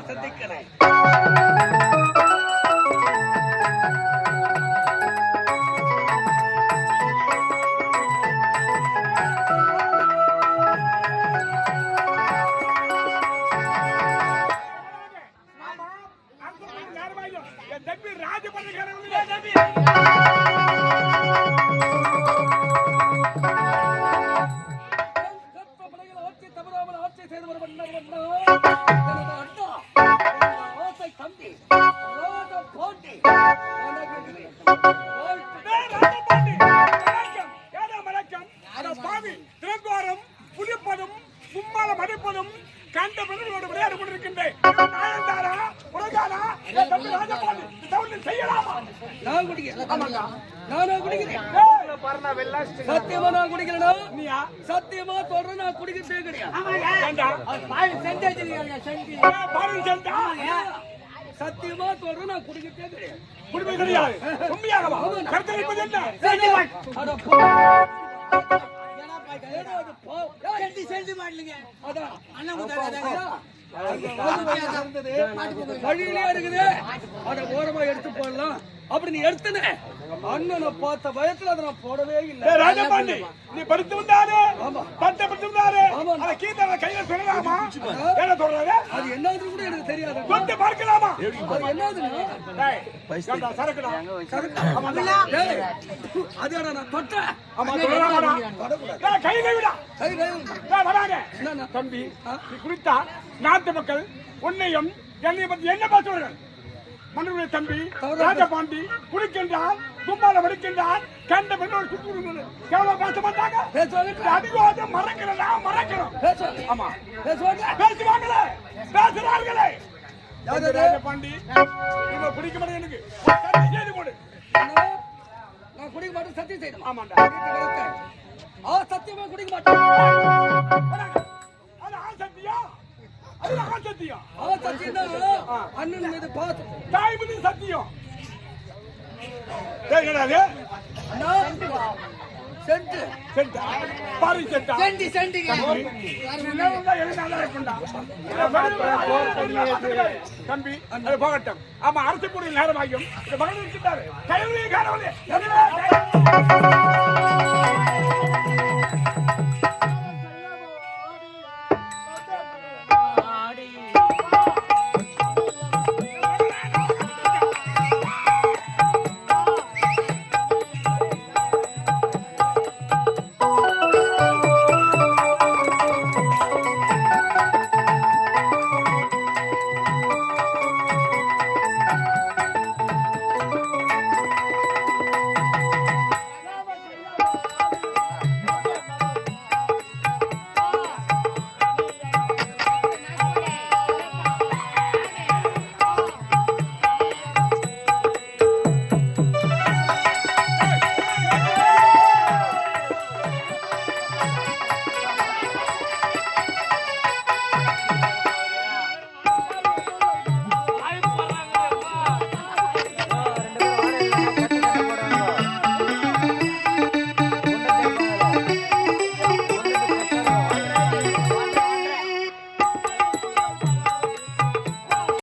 சந்திக்கிறேன். சத்தியமா நான் குடிக்கிறேன். சத்தியமா சொல்றேன், நான் குடிக்கிறதே கிடையாது. சத்தியமா சொல்றேன், நான் குடிக்கிறதே கிடையாது. குடிப்பது கிடையாது. உண்மையாகவா? கருத்தரிப்பது என்ன? வழியிலே இருக்குது. அத ஓரமா எடுத்து போடலாம் அப்படி எடுத்துன அண்ணனை பார்த்த பயத்துல அதை நான் போடவே இல்லை. ராஜபாண்டி, நீ படித்து வந்தாரு, பட்ட படித்து வந்தாரு, அத கீழே கையில சொல்லலாமா? என்ன சொல்றாரு? அது என்னது கூட எனக்கு தெரியாது. கொண்டு பார்க்கலாமா? அது என்னதுன்னா சரக்குடா, சரக்கு. அதோட நான் தொட்டேன். ஆமா, சொல்லலாமாடா? கை கைவிடா, கை கை வராங்க. என்ன தம்பி, நீ குடித்தா நாட்டு மக்கள் உன்னையும் என்னைய பத்தி என்ன பேசுவார்கள்? மன்னுடைய தம்பி ராஜபாண்டி குடிக்கின்றான், கும்பால வடிக்கின்றான், கண்ட பெண்ணோட சுற்றுறது எவ்வளவு பேச மாட்டாங்க. அதிகம் மறக்கிறதா? மறக்கிறோம். ஆமா, பேசுவாங்களே, பேசுறார்களே. ராஜபாண்டி இவன் குடிக்க மாட்டேன், எனக்கு செய்து கொடு. நான் குடிக்க மாட்டேன், சத்தியம் செய்யணும். ஆமாண்டா, சத்தியமா குடிக்க மாட்டேன். சத்தியம் அண்ணன் மீது பாத்து தாய் மீது சத்தியம். தம்பி போகட்டும். ஆமா, அரசு கூடிய நேரமாகும். மகன் இருக்கின்றாரு.